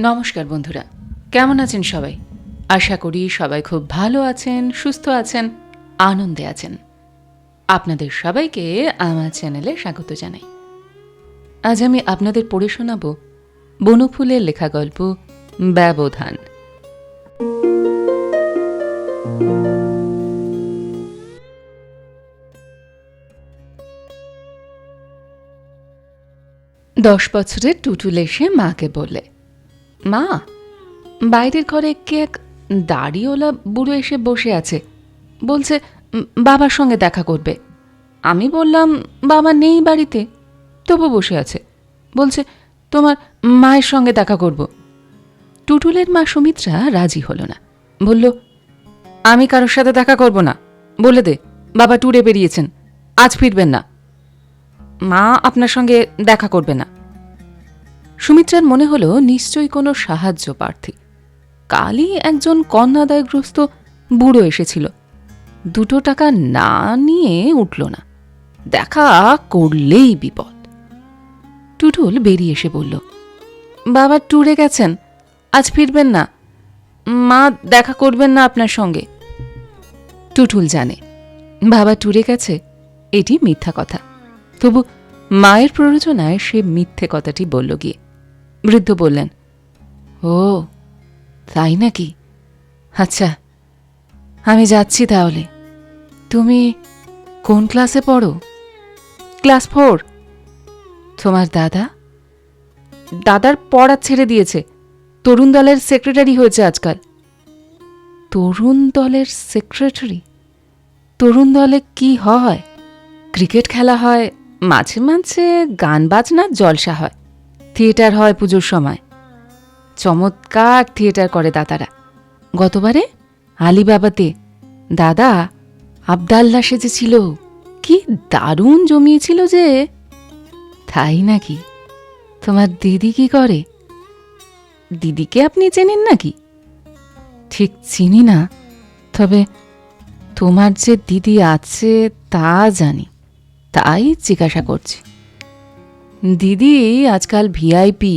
নমস্কার বন্ধুরা, কেমন আছেন সবাই? আশা করি সবাই খুব ভালো আছেন, সুস্থ আছেন, আনন্দে আছেন। আপনাদের সবাইকে আমার চ্যানেলে স্বাগত জানাই। আজ আমি আপনাদের পড়ে শোনাব বনফুলের লেখা গল্প ব্যবধান। দশ বছরের টুটুল এসে মাকে বললে, মা, বাইরের ঘরে কে এক দাড়িওয়ালা বুড়ো এসে বসে আছে, বলছে বাবার সঙ্গে দেখা করবে। আমি বললাম বাবা নেই বাড়িতে, তবু বসে আছে, বলছে তোমার মায়ের সঙ্গে দেখা করব। টুটুলের মা সুমিত্রা রাজি হলো না, বলল, আমি কারোর সাথে দেখা করব না, বলে দে বাবা ট্যুরে বেরিয়েছেন, আজ ফিরবেন না, মা আপনার সঙ্গে দেখা করবে না। সুমিত্রার মনে হলো নিশ্চয়ই কোনো সাহায্য প্রার্থী। কালই একজন কন্যাদায়গ্রস্ত বুড়ো এসেছিল, 2 টাকা না নিয়ে উঠল না, দেখা করলেই বিপদ। টুটুল বেরিয়ে এসে বলল, বাবা ট্যুরে গেছেন, আজ ফিরবেন না, মা দেখা করবেন না আপনার সঙ্গে। টুটুল জানে বাবা ট্যুরে গেছে এটি মিথ্যা কথা, তবু মায়ের প্ররোচনায় সে মিথ্যে কথাটি বলল গিয়ে। বৃদ্ধ বললেন, ও তাই নাকি, আচ্ছা আমি যাচ্ছি তাহলে। তুমি কোন ক্লাসে পড়ো? ক্লাস 4। তোমার দাদা? দাদার পড়া ছেড়ে দিয়েছে, তরুণ দলের সেক্রেটারি হয়েছে আজকাল। তরুণ দলের সেক্রেটারি? তরুণ দলে কি হয়? ক্রিকেট খেলা হয়, মাঝে মাঝে গান বাজনার জলসা হয়, থিয়েটার হয় পুজোর সময়। চমৎকার থিয়েটার করে দাদারা। গতবারে আলিবাবাতে দাদা আবদাল্লা সেজেছিল, কি দারুণ জমিয়েছিল যে। তাই নাকি? তোমার দিদি কি করে? দিদিকে আপনি চেনেন নাকি? ঠিক চিনি না, তবে তোমার যে দিদি আছে তা জানি, তাই জিজ্ঞাসা করছি। দিদি আজকাল ভিআইপি।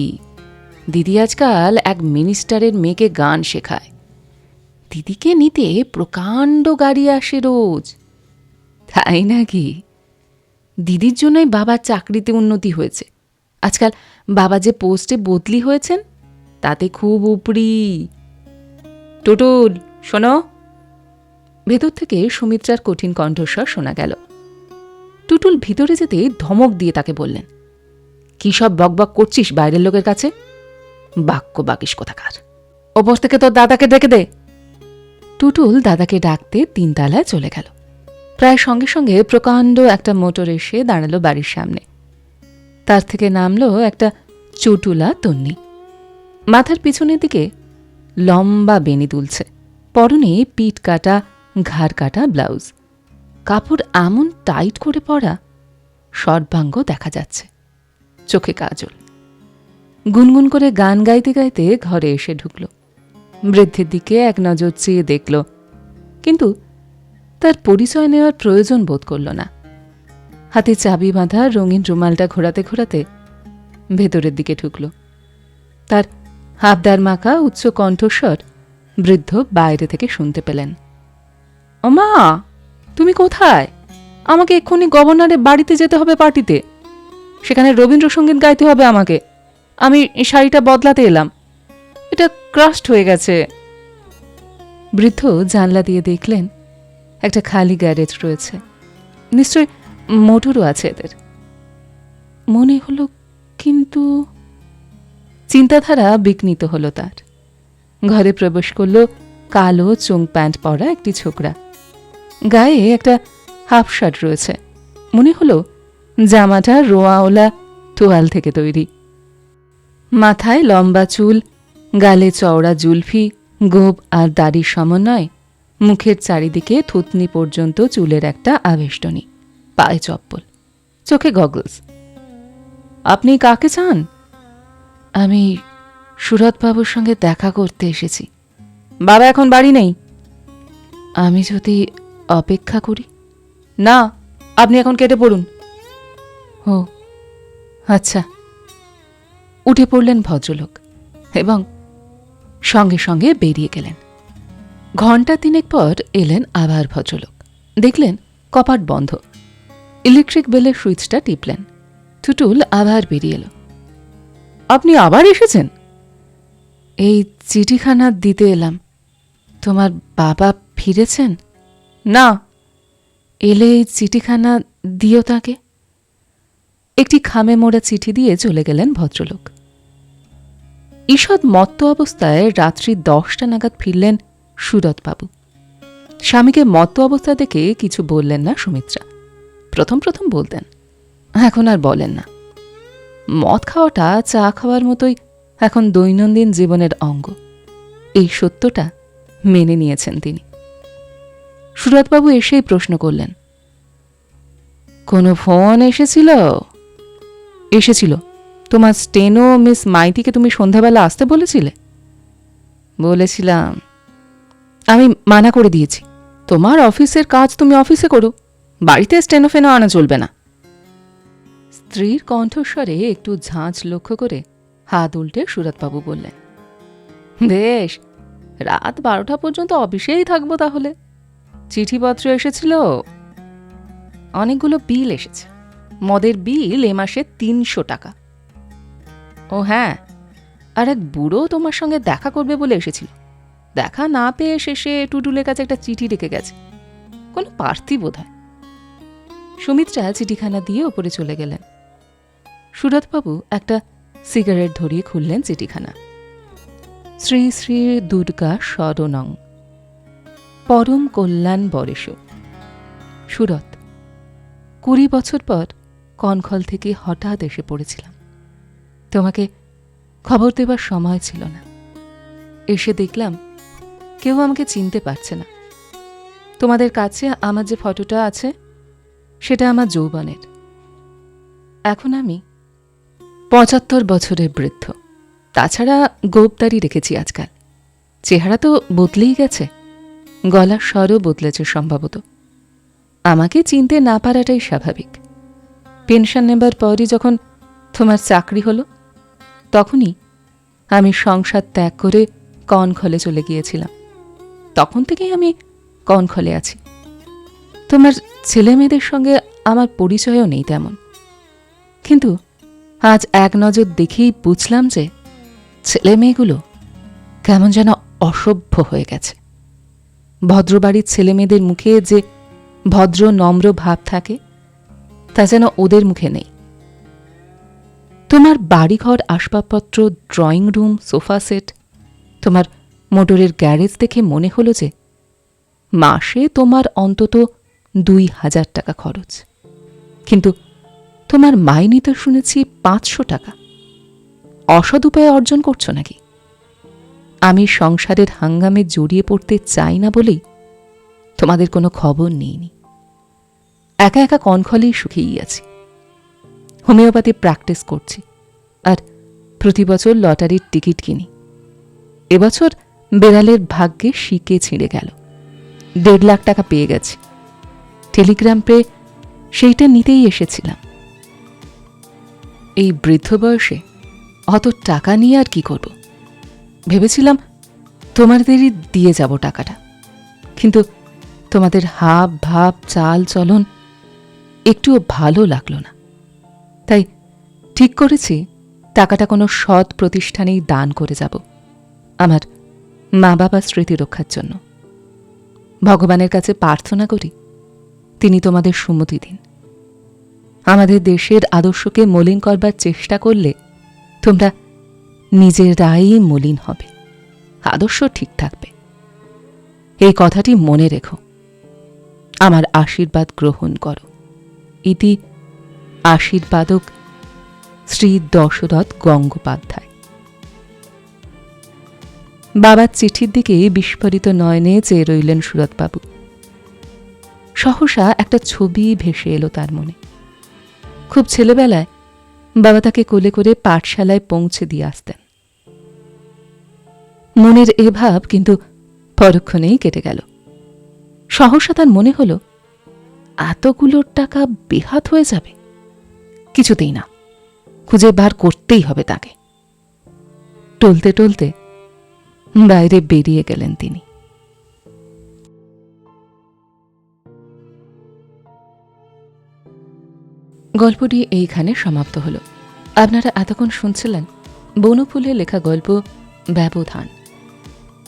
দিদি আজকাল এক মিনিস্টারের মেয়েকে গান শেখায়। দিদিকে নিতে প্রকাণ্ড গাড়ি আসে রোজ। তাই নাকি? দিদির জন্যই বাবার চাকরিতে উন্নতি হয়েছে। আজকাল বাবা যে পোস্টে বদলি হয়েছেন তাতে খুব উপরি। টুটুল শোনো। ভেতর থেকে সুমিত্রার কঠিন কণ্ঠস্বর শোনা গেল। টুটুল ভিতরে যেতে ধমক দিয়ে তাকে বললেন, কি সব বকবক করছিস বাইরের লোকের কাছে? বাক্য বাকিস কোথাকার। ওপর থেকে তোর দাদাকে ডেকে দে। টুটুল দাদাকে ডাকতে 3 তলায় চলে গেল। প্রায় সঙ্গে সঙ্গে প্রকাণ্ড একটা মোটর এসে দাঁড়ালো বাড়ির সামনে। তার থেকে নামলো একটা চটুলা তন্নি। মাথার পিছনের দিকে লম্বা বেনি তুলছে, পরনে পিঠ কাটা ঘাড় কাটা ব্লাউজ, কাপড় এমন টাইট করে পরা সর্বাঙ্গ দেখা যাচ্ছে, চোখে কাজল। গুনগুন করে গান গাইতে গাইতে ঘরে এসে ঢুকল। বৃদ্ধের দিকে এক নজর চেয়ে দেখল, কিন্তু তার পরিচয় নেওয়ার প্রয়োজন বোধ করল না। হাতে চাবি বাঁধা রঙিন রুমালটা ঘোরাতে ঘোরাতে ভেতরের দিকে ঢুকল। তার হাবদার মাখা উচ্চ কণ্ঠস্বর বৃদ্ধ বাইরে থেকে শুনতে পেলেন। ও মা, তুমি কোথায়? আমাকে এক্ষুনি গভর্নরের বাড়িতে যেতে হবে পার্টিতে, সেখানে রবীন্দ্রসঙ্গীত গাইতে হবে আমাকে। আমি শাড়িটা বদলাতে এলাম, এটা ক্রাস্ট হয়ে গেছে। বৃদ্ধ জানলা দিয়ে দেখলেন একটা খালি গ্যারেজ রয়েছে, নিশ্চয় মোটরও আছে এদের। মনে হলো, কিন্তু চিন্তাধারা বিঘ্নিত হলো তার। ঘরে প্রবেশ করল কালো চোং প্যান্ট পরা একটি ছোকরা। গায়ে একটা হাফ শার্ট রয়েছে, মনে হলো জামাটা রোয়াওলা তোয়াল থেকে তৈরি। মাথায় লম্বা চুল, গালে চওড়া জুলফি, গোঁফ আর দাড়ির সমন্বয়, মুখের চারিদিকে থুতনি পর্যন্ত চুলের একটা আবেষ্টনী, পায়ে চপ্পল, চোখে গগলস। আপনি কাকে চান? আমি সুরতবাবুর সঙ্গে দেখা করতে এসেছি। বাবা এখন বাড়ি নেই। আমি যদি অপেক্ষা করি? না, আপনি এখন কেটে পড়ুন। ও আচ্ছা। উঠে পড়লেন ভদ্রলোক এবং সঙ্গে সঙ্গে বেরিয়ে গেলেন। ঘণ্টা তিনেক পর এলেন আবার ভদ্রলোক। দেখলেন কপাট বন্ধ। ইলেকট্রিক বেলের সুইচটা টিপলেন। টুটুল আবার বেরিয়ে এলো। আপনি আবার এসেছেন? এই চিঠিখানা দিতে এলাম। তোমার বাবা ফিরেছেন? না। এলে এই চিঠিখানা দিও তাকে। একটি খামে মোড়া চিঠি দিয়ে চলে গেলেন ভদ্রলোক। ঈষৎ মত্ত অবস্থায় রাত্রি 10টা নাগাদ ফিরলেন সুরতবাবু। স্বামীকে মত্ত অবস্থা দেখে কিছু বললেন না সুমিত্রা। প্রথম প্রথম বলতেন, এখন আর বলেন না। মদ খাওয়াটা চা খাওয়ার মতোই এখন দৈনন্দিন জীবনের অঙ্গ। এই সত্যটা মেনে নিয়েছেন তিনি। সুরতবাবু এসেই প্রশ্ন করলেন, কোনো ফোন এসেছিল? এসেছিল। তোমার স্টেনো মিস মাইতিকে তুমি সন্ধ্যাবেলা আসতে বলেছিলে? বলেছিলাম। আমি মানা করে দিয়েছি। তোমার অফিসের কাজ তুমি অফিসে করো, বাড়িতে স্টেনো ফেনো আনা চলবে না। স্ত্রীর কণ্ঠস্বরে একটু ঝাঁঝ লক্ষ্য করে হাত উল্টে সুরতবাবু বললেন, বেশ, রাত 12টা পর্যন্ত অফিসেই থাকবো তাহলে। চিঠিপত্র এসেছিল? অনেকগুলো বিল এসেছে। মদের বিল এ মাসে 300 টাকা। ও হ্যাঁ, আর এক বুড়ো তোমার সঙ্গে দেখা করবে বলে এসেছিল। দেখা না পেয়ে শেষে টুটুলের কাছে একটা চিঠি রেখে গেছে। কোনো প্রার্থী বোধ হয়। সুমিত্রা চিঠিখানা দিয়ে ওপরে চলে গেলেন। সুরতবাবু একটা সিগারেট ধরিয়ে খুললেন চিঠিখানা। শ্রী শ্রী দুর্গা শরণং পরম কল্যাণ বরেশু। সুরত, 20 বছর পর কনখল থেকে হঠাৎ এসে পড়েছিলাম। তোমাকে খবর দেবার সময় ছিল না। এসে দেখলাম কেউ আমাকে চিনতে পারছে না। তোমাদের কাছে আমার যে ফটোটা আছে সেটা আমার যৌবনের। এখন আমি 75 বছরের বৃদ্ধ। তাছাড়া গোপদারি রেখেছি আজকাল। চেহারা তো বদলেই গেছে, গলার স্বরও বদলেছে সম্ভবত। আমাকে চিনতে না পারাটাই স্বাভাবিক। পেনশন নেবার পরই যখন তোমার চাকরি হলো, তখনই আমি সংসার ত্যাগ করে কনখলে চলে গিয়েছিলাম। তখন থেকেই আমি কনখলে আছি। তোমার ছেলে মেয়েদের সঙ্গে আমার পরিচয়ও নেই তেমন। কিন্তু আজ এক নজর দেখেই বুঝলাম যে ছেলে মেয়েগুলো কেমন যেন অসভ্য হয়ে গেছে। ভদ্রবাড়ির ছেলে মেয়েদের মুখে যে ভদ্র নম্র ভাব থাকে, তা যেন ওদের মুখে নেই। তোমার বাড়িঘর, আসবাবপত্র, ড্রয়িং রুম, সোফা সেট, তোমার মোটরের গ্যারেজ দেখে মনে হলো যে মাসে তোমার অন্তত 2000 টাকা খরচ। কিন্তু তোমার মাইনে তো শুনেছি 500 টাকা। অসৎ উপায়ে অর্জন করছো নাকি? আমি সংসারের হাঙ্গামে জড়িয়ে পড়তে চাই না বলেই তোমাদের কোনো খবর নেইনি। একা একা কনখলেই সুখেই আছি। হোমিওপ্যাথি প্র্যাকটিস করছি, আর প্রতি বছর লটারির টিকিট কিনি। এবছর বেড়ালের ভাগ্যে শিকে ছিঁড়ে গেল। 1.5 লাখ টাকা পেয়ে গেছি। টেলিগ্রাম পেয়ে সেইটা নিতেই এসেছিলাম। এই বৃদ্ধ বয়সে অত টাকা নিয়ে আর কি করব? ভেবেছিলাম তোমাদেরই দিয়ে যাব টাকাটা। কিন্তু তোমাদের হাব ভাব চাল চলন একটুও ভালো লাগলো না। তাই ঠিক করেছি টাকাটা কোনো সৎ প্রতিষ্ঠানেই দান করে যাব, আমার মা বাবার স্মৃতি রক্ষার জন্য। ভগবানের কাছে প্রার্থনা করি তিনি তোমাদের সুমতি দিন। আমাদের দেশের আদর্শকে মলিন করবার চেষ্টা করলে তোমরা নিজেরাই মলিন হবে। আদর্শ ঠিক থাকবে, এই কথাটি মনে রেখো। আমার আশীর্বাদ গ্রহণ করো। ইতি আশীর্বাদক শ্রী দশরথ গঙ্গোপাধ্যায়। বাবার চিঠির দিকে বিস্ফোরিত নয়নে চেয়ে রইলেন সুরতবাবু। সহসা একটা ছবি ভেসে এলো তার মনে। খুব ছেলেবেলায় বাবা তাকে কোলে করে পাঠশালায় পৌঁছে দিয়ে আসতেন। মনের এ ভাব কিন্তু পরক্ষণেই কেটে গেল। সহসা তার মনে হল এতগুলো টাকা বেহাত হয়ে যাবে। কিছুতেই না, খুঁজে বার করতেই হবে তাকে। টলতে টলতে বাইরে বেরিয়ে গেলেন তিনি। গল্পটি এইখানে সমাপ্ত হল। আপনারা এতক্ষণ শুনছিলেন বনফুলের লেখা গল্প ব্যবধান।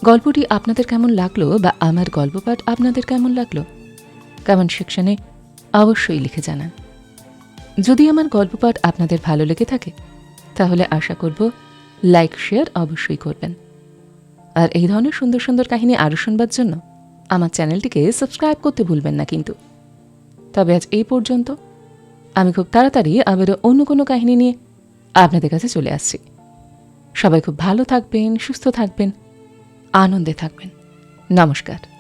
গল্পটি আপনাদের কেমন লাগলো বা আমার গল্পপাঠ আপনাদের কেমন লাগলো কমেন্ট সেকশনে অবশ্যই লিখে জানান। যদি আমার গল্পপাঠ আপনাদের ভালো লেগে থাকে তাহলে আশা করব লাইক শেয়ার অবশ্যই করবেন। আর এই ধরনের সুন্দর সুন্দর কাহিনী আরও শুনবার জন্য আমার চ্যানেলটিকে সাবস্ক্রাইব করতে ভুলবেন না কিন্তু। তবে আজ এই পর্যন্ত। আমি খুব তাড়াতাড়ি আবারও অন্য কোনো কাহিনী নিয়ে আপনাদের কাছে চলে আসছি। সবাই খুব ভালো থাকবেন, সুস্থ থাকবেন, আনন্দে থাকবেন। নমস্কার।